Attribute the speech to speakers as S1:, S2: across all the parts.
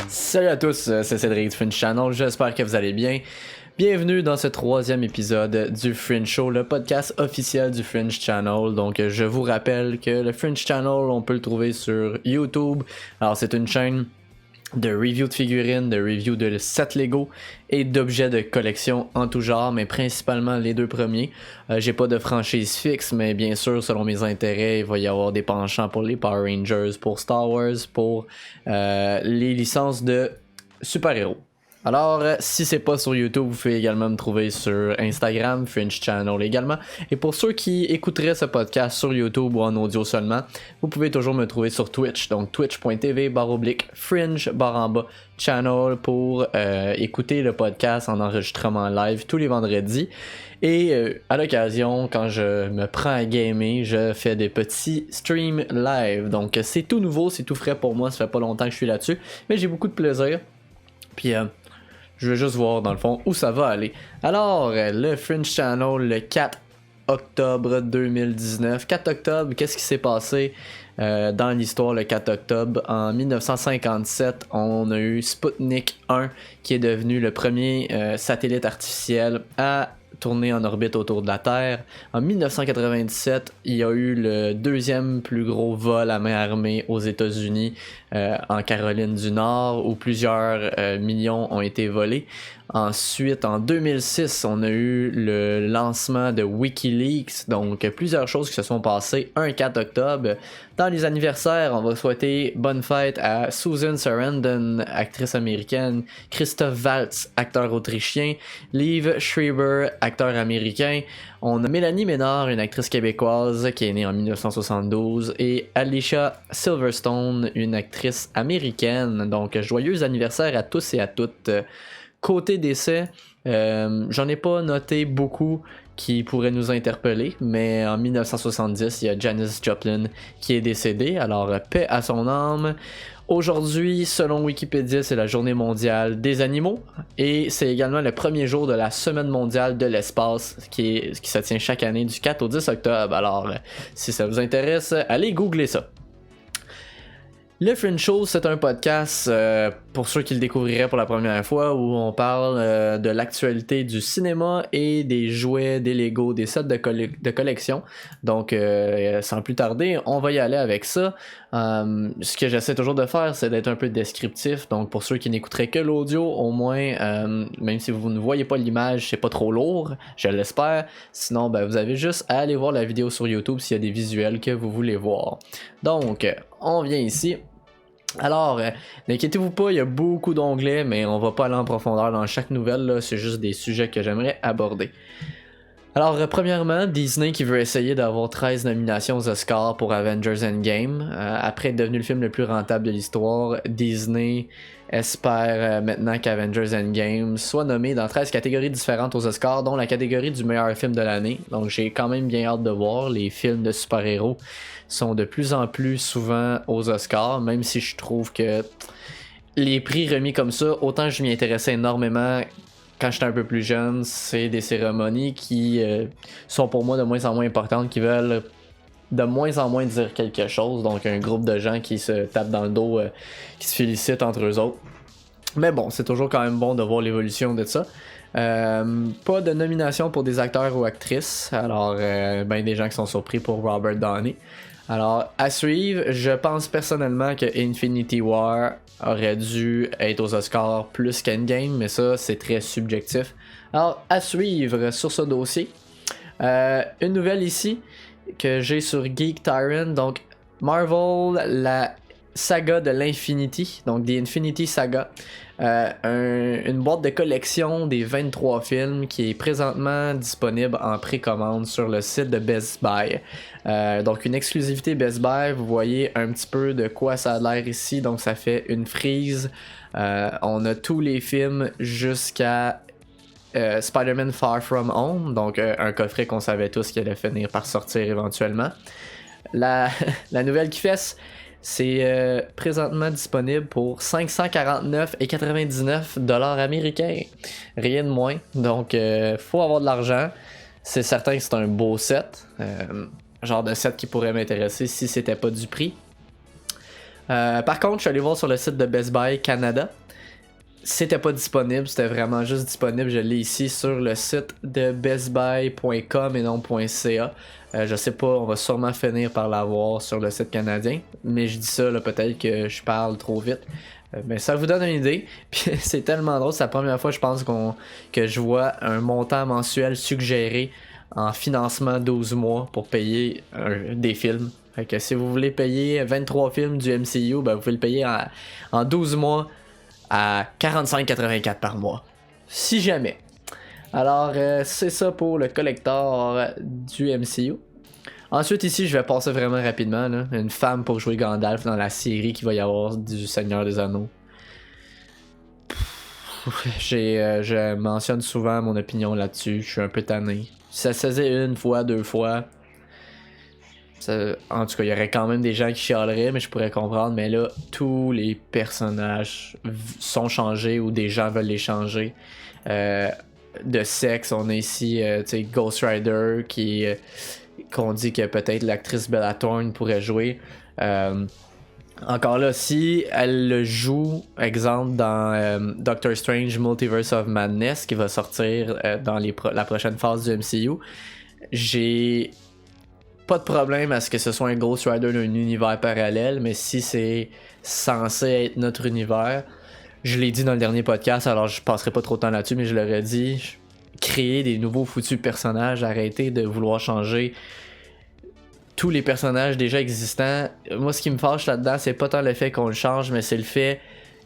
S1: Salut à tous, c'est Cédric du Fringe Channel, j'espère que vous allez bien. Bienvenue dans ce 3e épisode du Fringe Show, le podcast officiel du Fringe Channel. Donc je vous rappelle que le Fringe Channel, on peut le trouver sur YouTube. Alors c'est une chaîne de review de figurines, de review de sets Lego et d'objets de collection en tout genre, mais principalement les deux premiers. J'ai pas de franchise fixe, mais bien sûr, selon mes intérêts, il va y avoir des penchants pour les Power Rangers, pour Star Wars, pour les licences de super-héros. Alors, si c'est pas sur YouTube, vous pouvez également me trouver sur Instagram, Fringe Channel également. Et pour ceux qui écouteraient ce podcast sur YouTube ou en audio seulement, vous pouvez toujours me trouver sur Twitch. Donc twitch.tv/Fringe_Channel pour écouter le podcast en enregistrement live tous les vendredis. Et à l'occasion, quand je me prends à gamer, je fais des petits streams live. Donc c'est tout nouveau, c'est tout frais pour moi, ça fait pas longtemps que je suis là-dessus. Mais j'ai beaucoup de plaisir. Puis je veux juste voir dans le fond où ça va aller. Alors, le Fringe Channel, le 4 octobre 2019. 4 octobre, qu'est-ce qui s'est passé dans l'histoire le 4 octobre? En 1957, on a eu Sputnik 1 qui est devenu le premier satellite artificiel à tourner en orbite autour de la Terre. En 1997, il y a eu le deuxième plus gros vol à main armée aux États-Unis, en Caroline du Nord, où plusieurs millions ont été volés. Ensuite, en 2006, on a eu le lancement de WikiLeaks, donc plusieurs choses qui se sont passées un 4 octobre. Dans les anniversaires, on va souhaiter bonne fête à Susan Sarandon, actrice américaine, Christoph Waltz, acteur autrichien, Liev Schreiber, acteur américain. On a Mélanie Ménard, une actrice québécoise qui est née en 1972, et Alicia Silverstone, une actrice américaine. Donc, joyeux anniversaire à tous et à toutes. Côté décès, j'en ai pas noté beaucoup qui pourraient nous interpeller, mais en 1970, il y a Janis Joplin qui est décédée, alors paix à son âme. Aujourd'hui, selon Wikipédia, c'est la journée mondiale des animaux et c'est également le premier jour de la semaine mondiale de l'espace qui se tient chaque année du 4 au 10 octobre. Alors, si ça vous intéresse, allez googler ça. Le Fringe Show, c'est un podcast, pour ceux qui le découvriraient pour la première fois, où on parle de l'actualité du cinéma et des jouets, des Lego, des sets de collection. Donc, sans plus tarder, on va y aller avec ça. Ce que j'essaie toujours de faire, c'est d'être un peu descriptif. Donc, pour ceux qui n'écouteraient que l'audio, au moins, même si vous ne voyez pas l'image, c'est pas trop lourd, je l'espère. Sinon, vous avez juste à aller voir la vidéo sur YouTube s'il y a des visuels que vous voulez voir. Donc, on vient ici. Alors, n'inquiétez-vous pas, il y a beaucoup d'onglets, mais on va pas aller en profondeur dans chaque nouvelle, là, c'est juste des sujets que j'aimerais aborder. Alors, premièrement, Disney qui veut essayer d'avoir 13 nominations aux Oscars pour Avengers Endgame. Après être devenu le film le plus rentable de l'histoire, Disney espère maintenant qu'Avengers Endgame soit nommé dans 13 catégories différentes aux Oscars, dont la catégorie du meilleur film de l'année. Donc j'ai quand même bien hâte de voir. Les films de super-héros sont de plus en plus souvent aux Oscars, même si je trouve que les prix remis comme ça, autant je m'y intéressais énormément quand j'étais un peu plus jeune, c'est des cérémonies qui sont pour moi de moins en moins importantes, qui veulent de moins en moins dire quelque chose. Donc un groupe de gens qui se tapent dans le dos, qui se félicitent entre eux autres. Mais bon, c'est toujours quand même bon de voir l'évolution de ça. Pas de nomination pour des acteurs ou actrices. Alors, des gens qui sont surpris pour Robert Downey. Alors, à suivre, je pense personnellement que Infinity War aurait dû être aux Oscars plus qu'Endgame, mais ça, c'est très subjectif. Alors, à suivre sur ce dossier. Une nouvelle ici que j'ai sur Geek Tyrant. Donc, Marvel, la saga de l'Infinity, donc The Infinity Saga. Une boîte de collection des 23 films qui est présentement disponible en précommande sur le site de Best Buy. Donc une exclusivité Best Buy, vous voyez un petit peu de quoi ça a l'air ici, donc ça fait une frise. On a tous les films jusqu'à Spider-Man Far From Home, donc un coffret qu'on savait tous qui allait finir par sortir éventuellement. La nouvelle qui fesse, c'est présentement disponible pour 549,99$ américains. Rien de moins. Donc, faut avoir de l'argent. C'est certain que c'est un beau set. genre de set qui pourrait m'intéresser si c'était pas du prix. Par contre, je suis allé voir sur le site de Best Buy Canada. C'était pas disponible, c'était vraiment juste disponible. Je l'ai ici sur le site de bestbuy.com et non .ca. Je sais pas, on va sûrement finir par l'avoir sur le site canadien. Mais je dis ça, là, peut-être que je parle trop vite. Mais ça vous donne une idée. Puis c'est tellement drôle, c'est la première fois, je pense, que je vois un montant mensuel suggéré en financement 12 mois pour payer des films. Fait que si vous voulez payer 23 films du MCU, ben vous pouvez le payer en 12 mois à 45,84 par mois. Si jamais. Alors, c'est ça pour le collector du MCU. Ensuite, ici, je vais passer vraiment rapidement. Là. Une femme pour jouer Gandalf dans la série qu'il va y avoir du Seigneur des Anneaux. Je mentionne souvent mon opinion là-dessus. Je suis un peu tanné. Si ça se faisait une fois, deux fois, en tout cas, il y aurait quand même des gens qui chialeraient, mais je pourrais comprendre. Mais là, tous les personnages sont changés ou des gens veulent les changer. De sexe, on a ici Ghost Rider qu'on dit que peut-être l'actrice Bella Thorne pourrait jouer. Encore là, si elle le joue, exemple, dans Doctor Strange Multiverse of Madness, qui va sortir dans la prochaine phase du MCU, j'ai pas de problème à ce que ce soit un Ghost Rider d'un univers parallèle, mais si c'est censé être notre univers, je l'ai dit dans le dernier podcast, alors je passerai pas trop de temps là-dessus, mais je l'aurais dit, créer des nouveaux foutus personnages, arrêter de vouloir changer tous les personnages déjà existants. Moi, ce qui me fâche là-dedans, c'est pas tant le fait qu'on le change, mais c'est le fait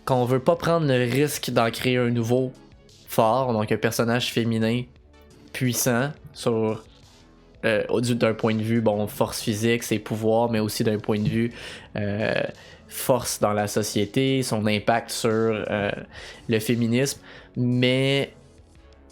S1: qu'on veut pas prendre le risque d'en créer un nouveau fort, donc un personnage féminin puissant sur d'un point de vue force physique, ses pouvoirs, mais aussi d'un point de vue force dans la société, son impact sur le féminisme, mais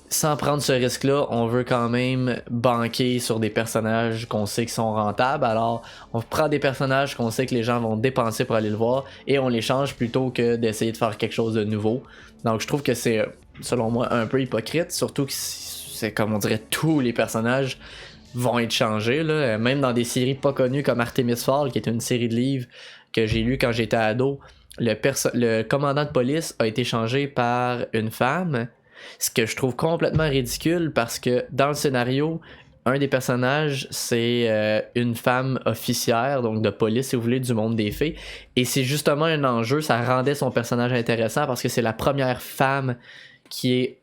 S1: sans prendre ce risque-là, on veut quand même banquer sur des personnages qu'on sait qui sont rentables. Alors, on prend des personnages qu'on sait que les gens vont dépenser pour aller le voir et on les change plutôt que d'essayer de faire quelque chose de nouveau. Donc, je trouve que c'est, selon moi, un peu hypocrite, surtout que c'est comme on dirait tous les personnages vont être changés, là. Même dans des séries pas connues comme Artemis Fall, qui est une série de livres que j'ai lu quand j'étais ado, le commandant de police a été changé par une femme. Ce que je trouve complètement ridicule parce que dans le scénario, un des personnages, c'est une femme officière, donc de police, si vous voulez, du monde des fées. Et c'est justement un enjeu, ça rendait son personnage intéressant parce que c'est la première femme qui est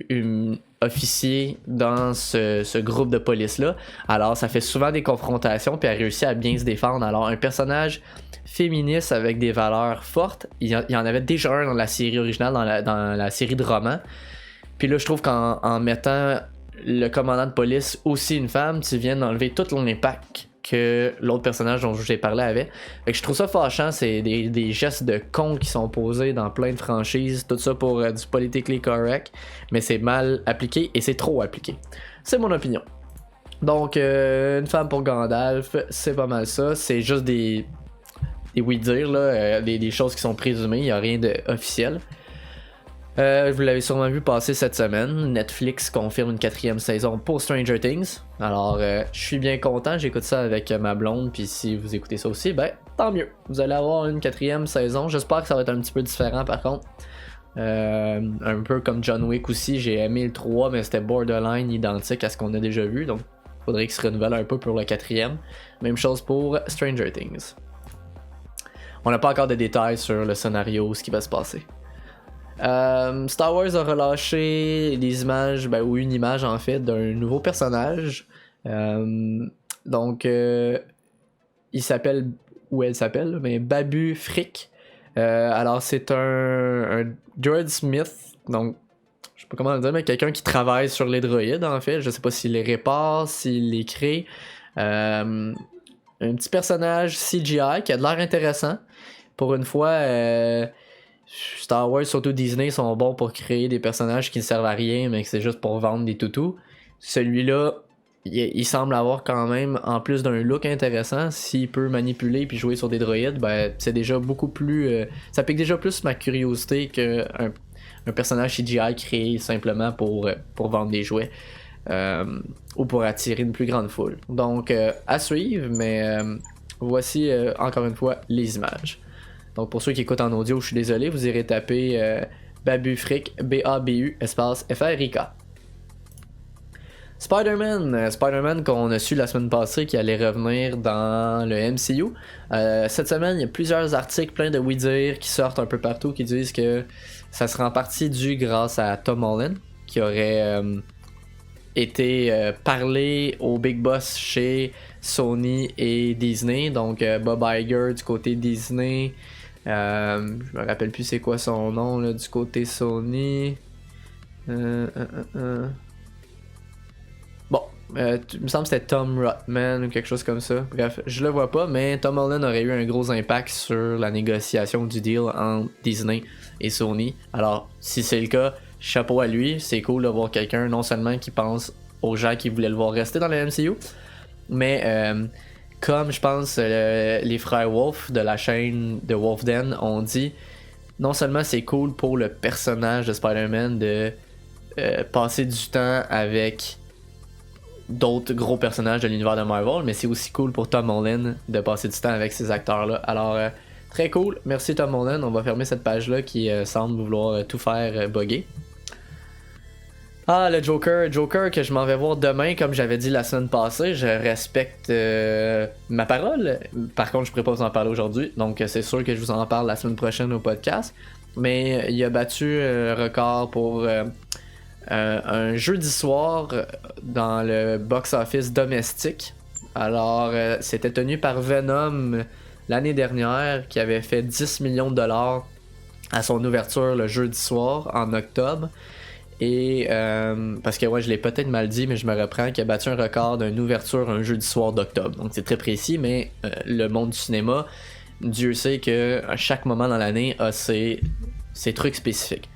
S1: une officier dans ce groupe de police-là. Alors, ça fait souvent des confrontations, puis elle réussit à bien se défendre. Alors, un personnage féministe avec des valeurs fortes, il y en avait déjà un dans la série originale, dans la série de romans. Puis là, je trouve qu'en mettant le commandant de police aussi une femme, tu viens d'enlever tout l'impact que l'autre personnage dont je vous ai parlé avait. Fait que je trouve ça fâchant, c'est des gestes de cons qui sont posés dans plein de franchises, tout ça pour du politically correct, mais c'est mal appliqué et c'est trop appliqué. C'est mon opinion. Donc, une femme pour Gandalf, c'est pas mal ça. C'est juste des oui-dire, là, des choses qui sont présumées, il n'y a rien d'officiel. Vous l'avez sûrement vu passer cette semaine. Netflix confirme une 4e saison pour Stranger Things. Alors, je suis bien content. J'écoute ça avec ma blonde. Puis si vous écoutez ça aussi, ben, tant mieux. Vous allez avoir une 4e saison. J'espère que ça va être un petit peu différent par contre. Un peu comme John Wick aussi. J'ai aimé le 3, mais c'était borderline identique à ce qu'on a déjà vu. Donc, il faudrait qu'il se renouvelle un peu pour le 4e. Même chose pour Stranger Things. On n'a pas encore de détails sur le scénario, ce qui va se passer. Star Wars a relâché des images, ou une image en fait, d'un nouveau personnage. Donc, il s'appelle, ou elle s'appelle, mais Babu Frick. Alors, c'est un droid Smith, donc, je sais pas comment le dire, mais quelqu'un qui travaille sur les droïdes en fait. Je sais pas s'il les répare, s'il les crée. Un petit personnage CGI qui a de l'air intéressant. Pour une fois, Star Wars, surtout Disney, sont bons pour créer des personnages qui ne servent à rien, mais que c'est juste pour vendre des toutous. Celui-là, il semble avoir quand même, en plus d'un look intéressant, s'il peut manipuler puis jouer sur des droïdes, ben c'est déjà beaucoup plus... ça pique déjà plus ma curiosité qu'un personnage CGI créé simplement pour vendre des jouets. ou pour attirer une plus grande foule. Donc à suivre, mais voici encore une fois les images. Donc pour ceux qui écoutent en audio, je suis désolé, vous irez taper Babufrik, B-A-B-U, espace F-R-I-K. Spider-Man qu'on a su la semaine passée qui allait revenir dans le MCU. Cette semaine, il y a plusieurs articles pleins de oui-dire qui sortent un peu partout qui disent que ça serait en partie dû grâce à Tom Holland qui aurait été parlé au Big Boss chez Sony et Disney. Donc Bob Iger du côté Disney. Je me rappelle plus c'est quoi son nom là, du côté Sony. Bon, il me semble que c'était Tom Rotman ou quelque chose comme ça. Bref, je le vois pas, mais Tom Holland aurait eu un gros impact sur la négociation du deal entre Disney et Sony. Alors, si c'est le cas, chapeau à lui. C'est cool de voir quelqu'un non seulement qui pense aux gens qui voulaient le voir rester dans le MCU, mais comme je pense les frères Wolf de la chaîne de Wolf Den ont dit, non seulement c'est cool pour le personnage de Spider-Man de passer du temps avec d'autres gros personnages de l'univers de Marvel, mais c'est aussi cool pour Tom Holland de passer du temps avec ces acteurs-là. Alors, très cool. Merci Tom Holland. On va fermer cette page-là qui semble vouloir tout faire bugger. Ah, le Joker que je m'en vais voir demain, comme j'avais dit la semaine passée. Je respecte ma parole. Par contre, je ne pourrais pas vous en parler aujourd'hui, donc c'est sûr que je vous en parle la semaine prochaine au podcast. Mais il a battu un record pour un jeudi soir dans le box-office domestique. Alors, c'était tenu par Venom l'année dernière, qui avait fait 10 millions de dollars à son ouverture le jeudi soir en octobre. Et parce que ouais, je l'ai peut-être mal dit, mais je me reprends, qui a battu un record d'une ouverture un jeudi soir d'octobre. Donc c'est très précis, mais le monde du cinéma, Dieu sait que à chaque moment dans l'année a ses trucs spécifiques.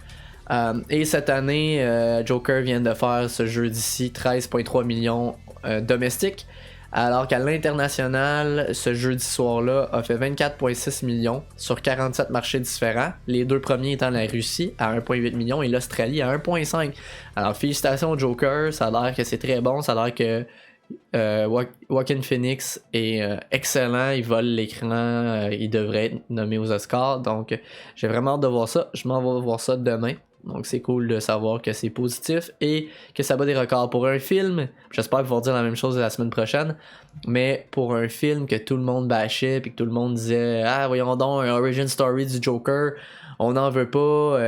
S1: Et cette année, Joker vient de faire ce jeudi-ci 13,3 millions domestiques, alors qu'à l'international, ce jeudi soir-là a fait 24,6 millions sur 47 marchés différents. Les deux premiers étant la Russie à 1,8 millions et l'Australie à 1,5. Alors félicitations au Joker, ça a l'air que c'est très bon, ça a l'air que Joaquin Phoenix est excellent, il vole l'écran, il devrait être nommé aux Oscars, donc j'ai vraiment hâte de voir ça. Je m'en vais voir ça demain. Donc c'est cool de savoir que c'est positif et que ça bat des records pour un film. J'espère pouvoir dire la même chose la semaine prochaine. Mais pour un film que tout le monde bâchait puis que tout le monde disait ah voyons donc un origin story du Joker, on n'en veut pas.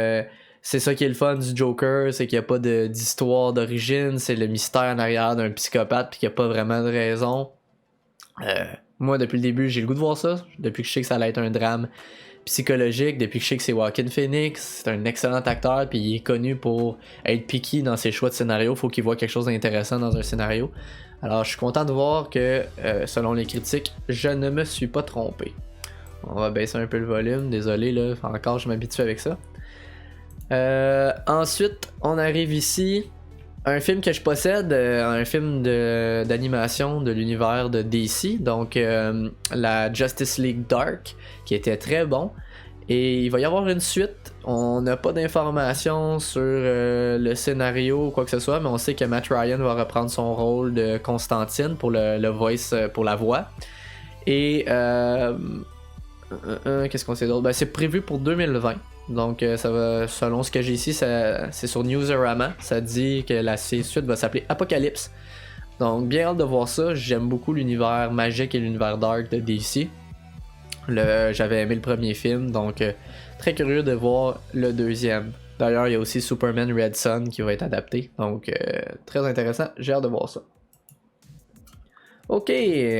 S1: C'est ça qui est le fun du Joker, c'est qu'il n'y a pas d'histoire d'origine, c'est le mystère en arrière d'un psychopathe puis qu'il n'y a pas vraiment de raison. Moi depuis le début j'ai le goût de voir ça. Depuis que je sais que ça allait être un drame psychologique, depuis que je sais que c'est Joaquin Phoenix, c'est un excellent acteur puis il est connu pour être picky dans ses choix de scénario, faut qu'il voit quelque chose d'intéressant dans un scénario. Alors je suis content de voir que selon les critiques, je ne me suis pas trompé. On va baisser un peu le volume, désolé là, encore je m'habitue avec ça. Ensuite, on arrive ici, un film que je possède, un film d'animation de l'univers de DC, donc la Justice League Dark, qui était très bon. Et il va y avoir une suite. On n'a pas d'informations sur le scénario ou quoi que ce soit, mais on sait que Matt Ryan va reprendre son rôle de Constantine pour le voice, pour la voix. Et qu'est-ce qu'on sait d'autre? Ben, c'est prévu pour 2020. Donc ça va, selon ce que j'ai ici, c'est sur Newsarama. Ça dit que la suite va s'appeler Apocalypse. Donc bien hâte de voir ça. J'aime beaucoup l'univers magique et l'univers dark de DC. J'avais aimé le premier film, donc très curieux de voir le deuxième. D'ailleurs, il y a aussi Superman Red Son qui va être adapté. Donc très intéressant, j'ai hâte de voir ça. Ok,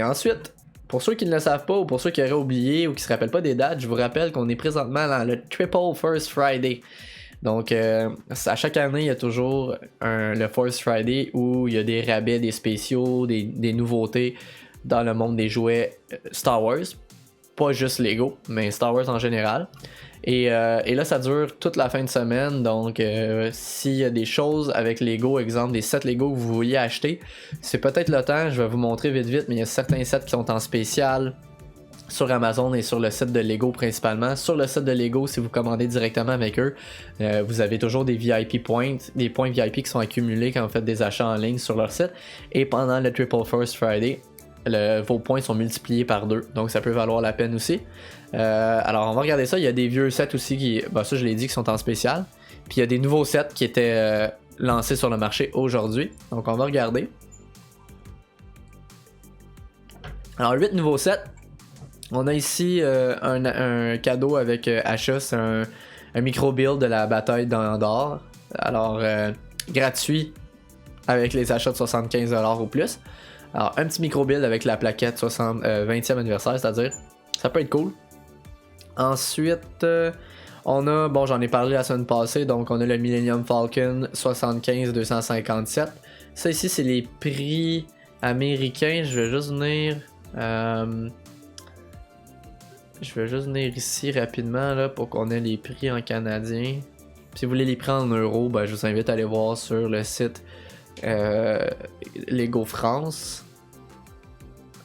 S1: ensuite, pour ceux qui ne le savent pas ou pour ceux qui auraient oublié ou qui ne se rappellent pas des dates, je vous rappelle qu'on est présentement dans le Triple First Friday. Donc, à chaque année, il y a toujours le First Friday où il y a des rabais, des spéciaux, des nouveautés dans le monde des jouets Star Wars. Pas juste Lego, mais Star Wars en général. Et là, ça dure toute la fin de semaine. Donc, s'il y a des choses avec Lego, exemple des sets Lego que vous vouliez acheter, c'est peut-être le temps. Je vais vous montrer vite, mais il y a certains sets qui sont en spécial. sur Amazon et sur le site de Lego principalement. Sur le site de Lego, si vous commandez directement avec eux, vous avez toujours des VIP points, des points VIP qui sont accumulés quand vous faites des achats en ligne sur leur site. Et pendant le Triple First Friday, vos points sont multipliés par 2, donc ça peut valoir la peine aussi. Alors on va regarder ça, il y a des vieux sets aussi qui, ça je l'ai dit, qui sont en spécial. Puis il y a des nouveaux sets qui étaient lancés sur le marché aujourd'hui, donc on va regarder. Alors 8 nouveaux sets. On a ici un cadeau avec achat, c'est un micro-build de la bataille d'Andorre. Alors, gratuit avec les achats de 75$ ou plus. Alors, un petit micro-build avec la plaquette 20e anniversaire, c'est-à-dire, ça peut être cool. Ensuite, on a, j'en ai parlé la semaine passée, donc on a le Millennium Falcon 75-257. Ça ici, c'est les prix américains. Je vais juste venir... Je vais juste venir ici rapidement là, pour qu'on ait les prix en canadien. Si vous voulez les prix en euros, je vous invite à aller voir sur le site Lego France.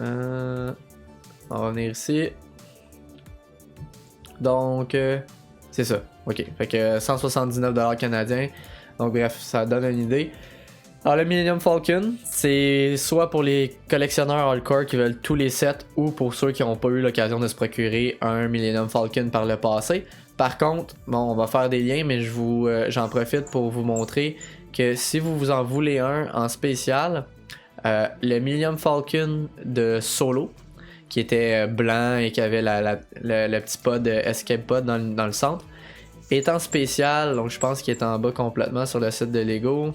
S1: On va venir ici. Donc, c'est ça. Ok. Fait que 179$ canadiens. Donc, bref, ça donne une idée. Alors, le Millennium Falcon, c'est soit pour les collectionneurs hardcore qui veulent tous les sets ou pour ceux qui n'ont pas eu l'occasion de se procurer un Millennium Falcon par le passé. Par contre, on va faire des liens, mais j'en profite pour vous montrer que si vous en voulez un en spécial, le Millennium Falcon de Solo, qui était blanc et qui avait le petit pod Escape Pod dans le centre, est en spécial, donc je pense qu'il est en bas complètement sur le site de Lego.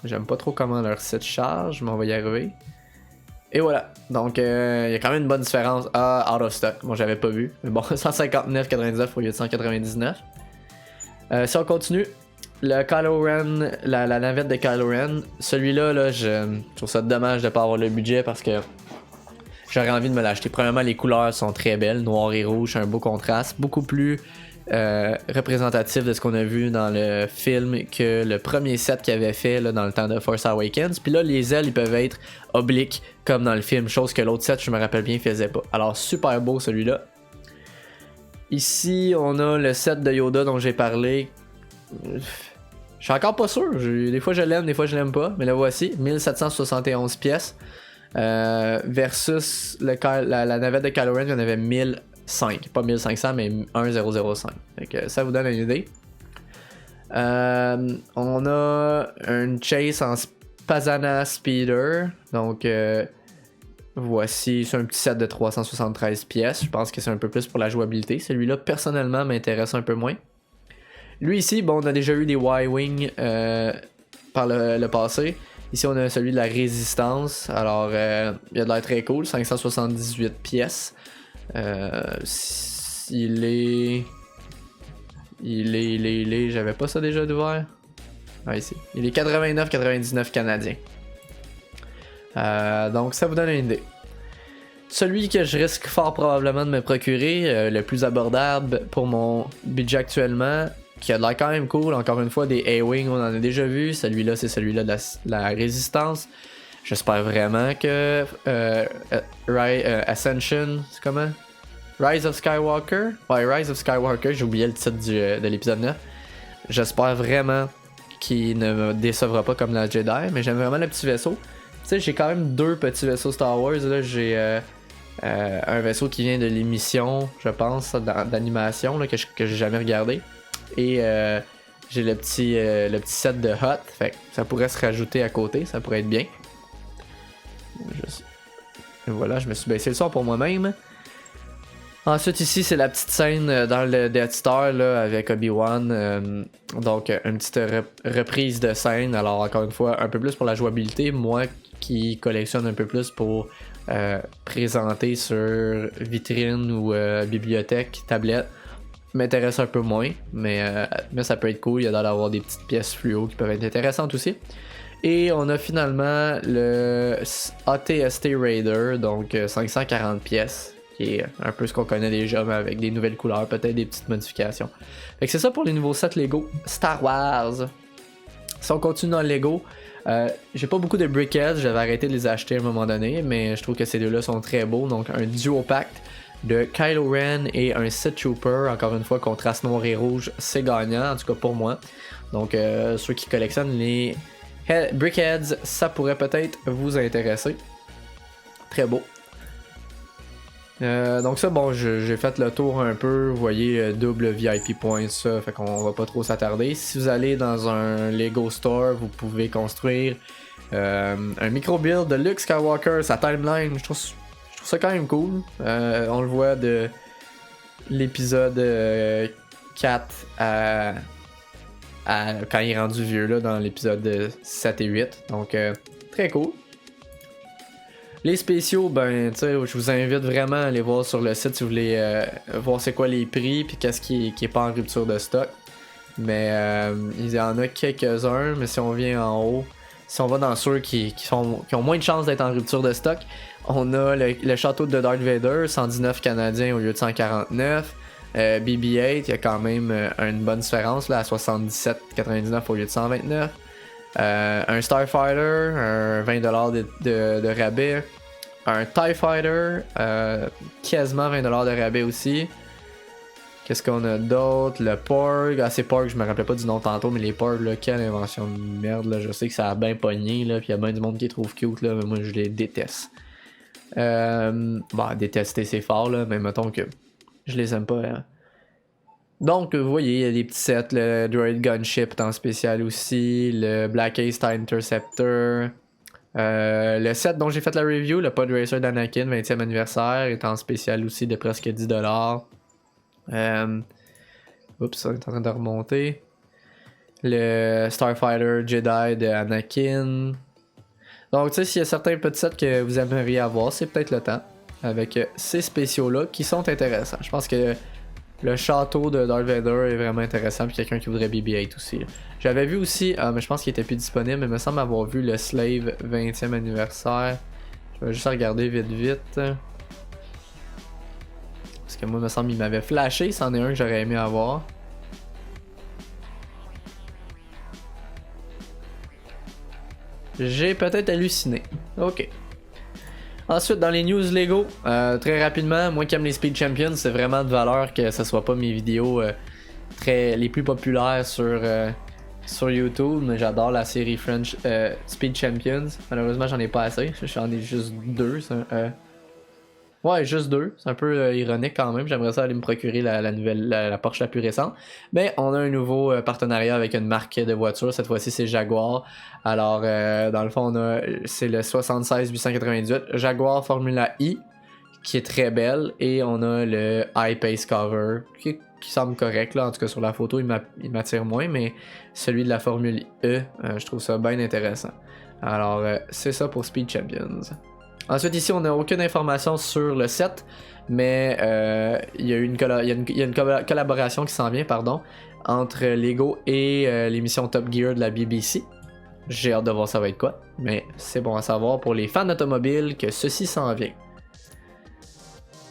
S1: J'aime pas trop comment leur site charge, mais on va y arriver. Et voilà. Donc, il y a quand même une bonne différence. Out of stock. Moi, j'avais pas vu. Mais bon, 159,99 au lieu de 199. Si on continue, le Kylo Ren, la navette de Kylo Ren, celui-là, je trouve ça dommage de pas avoir le budget parce que j'aurais envie de me l'acheter. Premièrement, les couleurs sont très belles, noir et rouge, un beau contraste, beaucoup plus représentatif de ce qu'on a vu dans le film que le premier set qu'il avait fait là, dans le temps de Force Awakens. Puis là, les ailes ils peuvent être obliques comme dans le film, chose que l'autre set, je me rappelle bien, faisait pas. Alors super beau celui-là. Ici, on a le set de Yoda dont j'ai parlé. Je suis encore pas sûr. Des fois je l'aime, des fois je l'aime pas. Mais le voici, 1771 pièces. Versus la navette de Kylo Ren, il y en avait 1005. Pas 1500, mais 1005. Donc ça vous donne une idée. On a une chase en Spazana Speeder. Donc voici, c'est un petit set de 373 pièces. Je pense que c'est un peu plus pour la jouabilité. Celui-là, personnellement, m'intéresse un peu moins. Lui ici, on a déjà eu des Y-Wing par le passé. Ici, on a celui de la Résistance. Alors, il a de l'air très cool. 578 pièces. Il est... J'avais pas ça déjà d'ouvert. Ah, ici. Il est 89,99 canadiens. Donc, ça vous donne une idée. Celui que je risque fort probablement de me procurer, le plus abordable pour mon budget actuellement, qui a de l'air quand même cool, encore une fois, des A-Wing, on en a déjà vu. Celui-là, c'est celui-là de la Résistance. J'espère vraiment que Ascension, c'est comment? Rise of Skywalker? Ouais, Rise of Skywalker, j'ai oublié le titre de l'épisode 9. J'espère vraiment qu'il ne me décevra pas comme la Jedi, mais j'aime vraiment le petit vaisseau. Tu sais, j'ai quand même deux petits vaisseaux Star Wars. Là. J'ai un vaisseau qui vient de l'émission, je pense, d'animation, là, que j'ai jamais regardé. Et j'ai le petit set de Hot, fait que ça pourrait se rajouter à côté, ça pourrait être bien. Voilà, je me suis baissé le son pour moi-même. Ensuite ici c'est la petite scène dans le Death Star là, avec Obi-Wan. Donc une petite reprise de scène. Alors encore une fois un peu plus pour la jouabilité. Moi qui collectionne un peu plus pour présenter sur vitrine ou bibliothèque, tablette, m'intéresse un peu moins. Mais ça peut être cool. Il y a l'air d'avoir des petites pièces fluo qui peuvent être intéressantes aussi. Et on a finalement le AT-ST Raider. Donc 540 pièces. Qui est un peu ce qu'on connaît déjà, mais avec des nouvelles couleurs, peut-être des petites modifications. Fait que c'est ça pour les nouveaux sets Lego Star Wars. Si on continue dans le Lego, j'ai pas beaucoup de briquettes, j'avais arrêté de les acheter à un moment donné, mais je trouve que ces deux-là sont très beaux. Donc un duo pack de Kylo Ren et un Sith Trooper. Encore une fois, contraste noir et rouge, c'est gagnant, en tout cas pour moi. Donc, ceux qui collectionnent les Brickheads, ça pourrait peut-être vous intéresser. Très beau. Donc ça, bon, j'ai fait le tour un peu. Vous voyez, double VIP points, ça, fait qu'on va pas trop s'attarder. Si vous allez dans un Lego Store, vous pouvez construire un micro-build de Luke Skywalker, sa timeline. Je trouve ça quand même cool. On le voit de l'épisode 4 à quand il est rendu vieux là, dans l'épisode 7 et 8. Donc très cool. Les spéciaux, ben tu sais, je vous invite vraiment à aller voir sur le site si vous voulez voir c'est quoi les prix puis qu'est-ce qui est pas en rupture de stock. Mais il y en a quelques-uns, mais si on vient en haut, si on va dans ceux qui ont moins de chances d'être en rupture de stock, on a le château de Darth Vader, 119 canadiens au lieu de 149. BB-8, il y a quand même une bonne différence là, à 77,99 au lieu de 129. Un Starfighter, un 20$ de rabais. Un TIE Fighter, quasiment 20$ de rabais aussi. Qu'est-ce qu'on a d'autre? Le Porg. Ah, c'est Porg, je me rappelais pas du nom tantôt, mais les Porg, là, quelle invention de merde. Là. Je sais que ça a bien pogné, là, puis il y a bien du monde qui les trouve cute, là, mais moi je les déteste. Détester c'est fort, là, mais mettons que je les aime pas. Hein. Donc, vous voyez, il y a des petits sets, le Droid Gunship est en spécial aussi, le Black Ace TIE Interceptor. Le set dont j'ai fait la review, le Pod Racer d'Anakin, 20e anniversaire, est en spécial aussi de presque 10$. Oups, ça est en train de remonter. Le Starfighter Jedi de Anakin. Donc, tu sais, s'il y a certains petits sets que vous aimeriez avoir, c'est peut-être le temps. Avec ces spéciaux-là qui sont intéressants. Je pense que le château de Darth Vader est vraiment intéressant. Puis quelqu'un qui voudrait BB-8 aussi. Là. J'avais vu aussi, mais je pense qu'il était plus disponible. Mais il me semble avoir vu le Slave 20e anniversaire. Je vais juste regarder vite. Parce que moi, il me semble qu'il m'avait flashé. C'en est un que j'aurais aimé avoir. J'ai peut-être halluciné. Ok. Ensuite, dans les news Lego, très rapidement, moi qui aime les Speed Champions, c'est vraiment de valeur que ce soit pas mes vidéos les plus populaires sur YouTube, mais j'adore la série French Speed Champions. Malheureusement, j'en ai pas assez, j'en ai juste 2. Ouais, juste 2, c'est un peu ironique quand même. J'aimerais ça aller me procurer la Porsche la plus récente. Mais on a un nouveau partenariat avec une marque de voiture, cette fois-ci c'est Jaguar. Alors, dans le fond, c'est le 76 898 Jaguar Formula I, qui est très belle. Et on a le I-Pace Cover, qui semble correct, là. En tout cas, sur la photo, il m'attire moins. Mais celui de la Formule E, je trouve ça bien intéressant. Alors, c'est ça pour Speed Champions. Ensuite, ici, on n'a aucune information sur le set, mais il y a une collaboration qui s'en vient, entre Lego et l'émission Top Gear de la BBC. J'ai hâte de voir ça va être quoi, mais c'est bon à savoir pour les fans d'automobile que ceci s'en vient.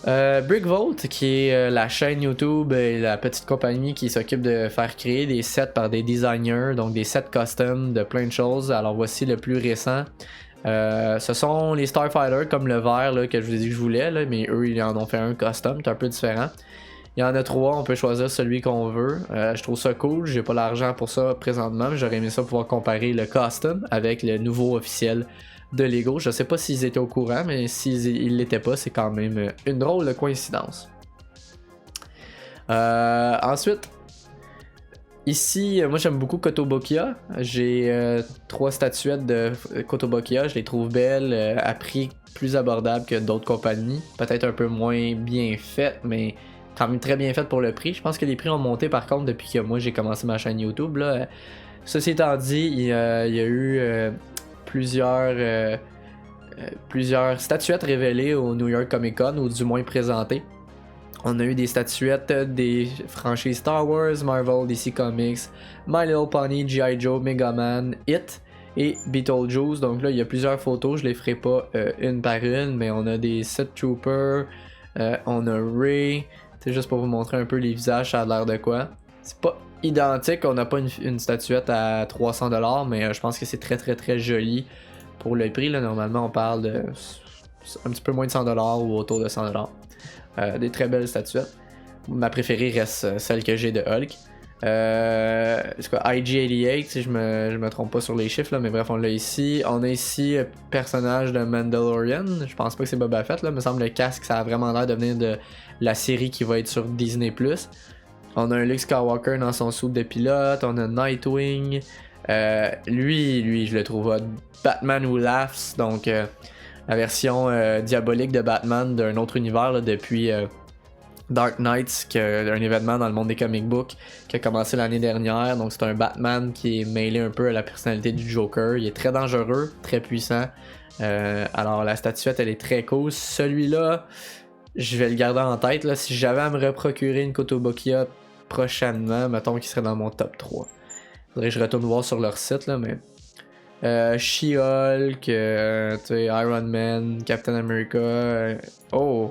S1: Brickvolt, qui est la chaîne YouTube et la petite compagnie qui s'occupe de faire créer des sets par des designers, donc des sets custom de plein de choses. Alors voici le plus récent. Ce sont les Starfighter comme le vert là, que je vous ai dit que je voulais, là, mais eux ils en ont fait un custom, c'est un peu différent. Il y en a 3, on peut choisir celui qu'on veut. Je trouve ça cool, j'ai pas l'argent pour ça présentement, mais j'aurais aimé ça pouvoir comparer le custom avec le nouveau officiel de Lego. Je sais pas s'ils étaient au courant, mais s'ils l'étaient pas, c'est quand même une drôle de coïncidence. Ensuite, ici, moi j'aime beaucoup Kotobukiya. J'ai 3 statuettes de Kotobukiya. Je les trouve belles, à prix plus abordable que d'autres compagnies. Peut-être un peu moins bien faites, mais quand même très bien faites pour le prix. Je pense que les prix ont monté par contre depuis que moi j'ai commencé ma chaîne YouTube. Là. Ceci étant dit, il y a eu plusieurs statuettes révélées au New York Comic Con, ou du moins présentées. On a eu des statuettes des franchises Star Wars, Marvel, DC Comics, My Little Pony, G.I. Joe, Mega Man, It et Beetlejuice. Donc là, il y a plusieurs photos, je les ferai pas une par une, mais on a des Sith Troopers, on a Rey. C'est juste pour vous montrer un peu les visages, ça a l'air de quoi. C'est pas identique, on n'a pas une statuette à 300$, mais je pense que c'est très très très joli pour le prix. Là. Normalement, on parle de un petit peu moins de 100$ ou autour de 100$. Des très belles statuettes. Ma préférée reste celle que j'ai de Hulk. C'est quoi, IG-88 si je me trompe pas sur les chiffres là, mais bref, on l'a ici. On a ici personnage de Mandalorian. Je pense pas que c'est Boba Fett là, me semble le casque ça a vraiment l'air de venir de la série qui va être sur Disney+. On a un Luke Skywalker dans son suit de pilote, on a Nightwing. Lui je le trouve hot. Batman Who Laughs, donc la version diabolique de Batman d'un autre univers là, depuis Dark Knight, un événement dans le monde des comic books qui a commencé l'année dernière. Donc c'est un Batman qui est mêlé un peu à la personnalité du Joker. Il est très dangereux, très puissant. Alors la statuette elle est très cool. Celui-là, je vais le garder en tête. Là. Si j'avais à me reprocurer une Kotobukiya prochainement, mettons qu'il serait dans mon top 3. Faudrait que je retourne voir sur leur site là, mais She-Hulk, Iron Man, Captain America. Oh!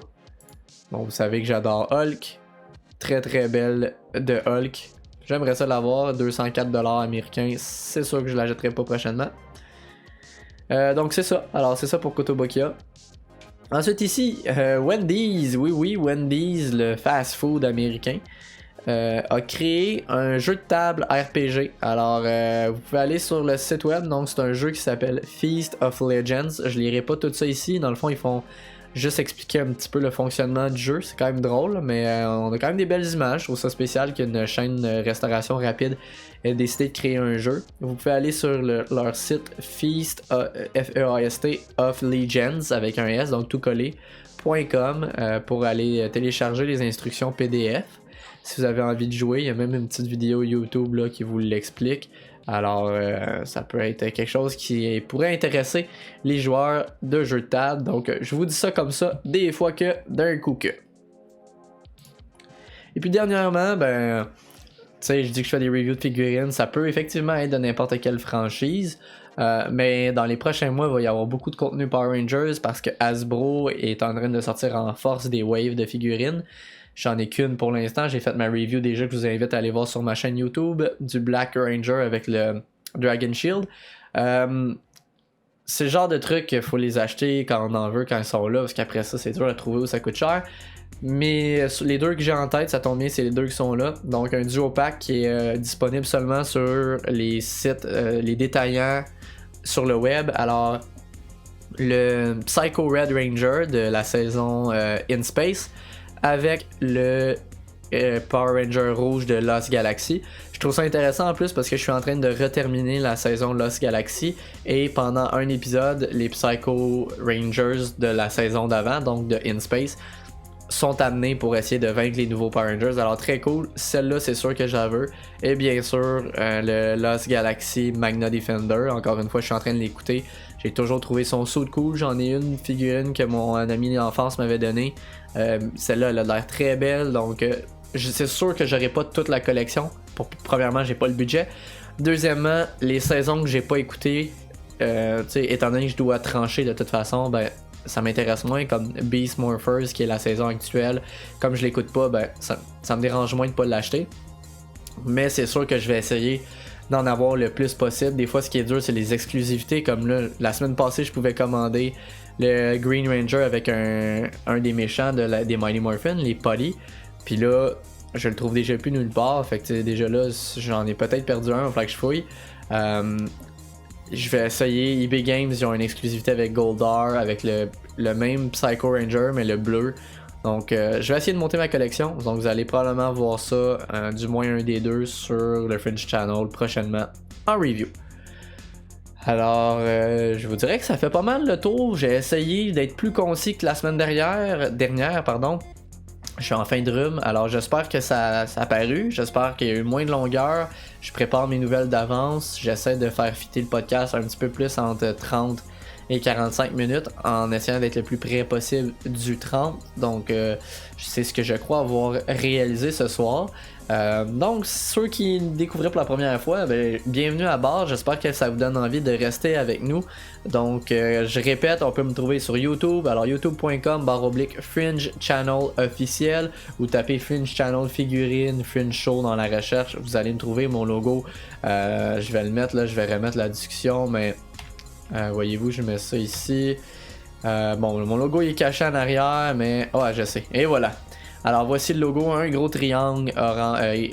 S1: Bon, vous savez que j'adore Hulk. Très très belle de Hulk. J'aimerais ça l'avoir, 204$ américains. C'est sûr que je l'achèterai pas prochainement. Donc c'est ça. Alors c'est ça pour Kotobukiya. Ensuite ici, Wendy's. Oui, Wendy's, le fast-food américain, a créé un jeu de table RPG. Alors vous pouvez aller sur le site web. Donc c'est un jeu qui s'appelle Feast of Legends. Je lirai pas tout ça ici. Dans le fond, ils font juste expliquer un petit peu le fonctionnement du jeu, c'est quand même drôle, mais on a quand même des belles images. Je trouve ça spécial qu'une chaîne de restauration rapide ait décidé de créer un jeu. Vous pouvez aller sur leur site Feast, F-E-A-S-T, of Legends, avec un S, donc tout collé, .com, pour aller télécharger les instructions PDF. Si vous avez envie de jouer, il y a même une petite vidéo YouTube là, qui vous l'explique. Alors, ça peut être quelque chose qui pourrait intéresser les joueurs de jeux de table. Donc, je vous dis ça comme ça, des fois que, d'un coup que. Et puis, dernièrement, tu sais, je dis que je fais des reviews de figurines. Ça peut effectivement être de n'importe quelle franchise. Mais dans les prochains mois, il va y avoir beaucoup de contenu Power Rangers parce que Hasbro est en train de sortir en force des waves de figurines. J'en ai qu'une pour l'instant, j'ai fait ma review déjà que je vous invite à aller voir sur ma chaîne YouTube du Black Ranger avec le Dragon Shield. C'est le genre de trucs qu'il faut les acheter quand on en veut, quand ils sont là, parce qu'après ça c'est dur à trouver ou ça coûte cher. Mais les deux que j'ai en tête, ça tombe bien, c'est les deux qui sont là. Donc un duo pack qui est disponible seulement sur les sites, les détaillants sur le web. Alors le Psycho Red Ranger de la saison In Space avec le Power Ranger rouge de Lost Galaxy. Je trouve ça intéressant en plus parce que je suis en train de reterminer la saison Lost Galaxy et pendant un épisode, les Psycho Rangers de la saison d'avant, donc de In Space, sont amenés pour essayer de vaincre les nouveaux Power Rangers. Alors très cool, celle-là c'est sûr que je la veux. Et bien sûr, le Lost Galaxy Magna Defender, encore une fois je suis en train de l'écouter. J'ai toujours trouvé son saut de cool. J'en ai une figurine que mon ami d'enfance m'avait donnée. Celle-là, elle a l'air très belle. Donc, c'est sûr que j'aurai pas toute la collection. Premièrement, j'ai pas le budget. Deuxièmement, les saisons que j'ai pas écoutées, étant donné que je dois trancher de toute façon, ça m'intéresse moins. Comme Beast Morphers, qui est la saison actuelle. Comme je l'écoute pas, ça me dérange moins de pas l'acheter. Mais c'est sûr que je vais essayer d'en avoir le plus possible. Des fois, ce qui est dur, c'est les exclusivités. Comme là, la semaine passée, je pouvais commander le Green Ranger avec un des méchants des Mighty Morphin, les Polly. Puis là, je le trouve déjà plus nulle part. Fait que déjà là, j'en ai peut-être perdu un, il va falloir que je fouille. Je vais essayer. eBay Games, ils ont une exclusivité avec Goldar, avec le même Psycho Ranger, mais le bleu. Donc, je vais essayer de monter ma collection. Donc, vous allez probablement voir ça, du moins un des deux, sur le Fringe Channel prochainement en review. Alors, je vous dirais que ça fait pas mal le tour. J'ai essayé d'être plus concis que la semaine dernière. Je suis en fin de rhume, alors j'espère que ça a paru. J'espère qu'il y a eu moins de longueur. Je prépare mes nouvelles d'avance. J'essaie de faire fitter le podcast un petit peu plus entre 30 et 45 minutes en essayant d'être le plus près possible du 30. Donc c'est ce que je crois avoir réalisé ce soir. Donc ceux qui découvraient pour la première fois, bienvenue à bord. J'espère que ça vous donne envie de rester avec nous. Donc je répète, on peut me trouver sur YouTube. Alors youtube.com/Fringe Channel officiel, ou tapez Fringe Channel figurine Fringe Show dans la recherche. Vous allez me trouver, mon logo. Je vais le mettre là, je vais remettre la discussion, mais voyez-vous, je mets ça ici. Bon, mon logo il est caché en arrière, mais... je sais. Et voilà. Alors voici le logo, un gros triangle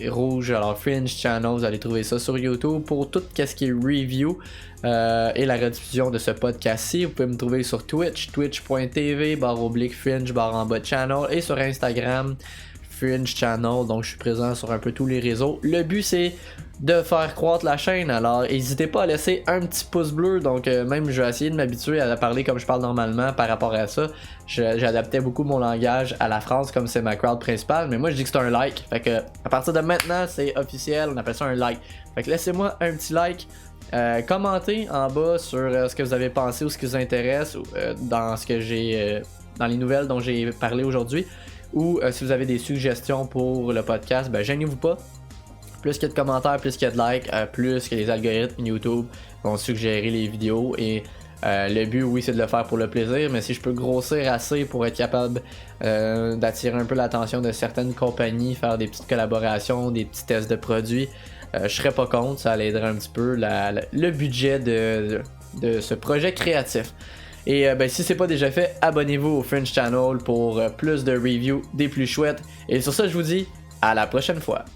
S1: rouge, alors Fringe Channel, vous allez trouver ça sur YouTube pour tout ce qui est review et la rediffusion de ce podcast-ci. Vous pouvez me trouver sur Twitch, twitch.tv/Fringe/channel et sur Instagram, Fringe Channel, donc je suis présent sur un peu tous les réseaux. Le but c'est de faire croître la chaîne, alors n'hésitez pas à laisser un petit pouce bleu, donc même je vais essayer de m'habituer à parler comme je parle normalement par rapport à ça. J'adaptais beaucoup mon langage à la France comme c'est ma crowd principale, mais moi je dis que c'est un like, fait que à partir de maintenant c'est officiel, on appelle ça un like. Fait que laissez-moi un petit like, commentez en bas sur ce que vous avez pensé ou ce qui vous intéresse dans ce que j'ai dans les nouvelles dont j'ai parlé aujourd'hui, ou si vous avez des suggestions pour le podcast, ben gênez-vous pas. Plus qu'il y a de commentaires, plus qu'il y a de likes, plus que les algorithmes YouTube vont suggérer les vidéos. Et le but, oui, c'est de le faire pour le plaisir, mais si je peux grossir assez pour être capable d'attirer un peu l'attention de certaines compagnies, faire des petites collaborations, des petits tests de produits, je serais pas contre, ça aiderait un petit peu le budget de ce projet créatif. Et si c'est pas déjà fait, abonnez-vous au Fringe Channel pour plus de reviews des plus chouettes. Et sur ça, je vous dis à la prochaine fois.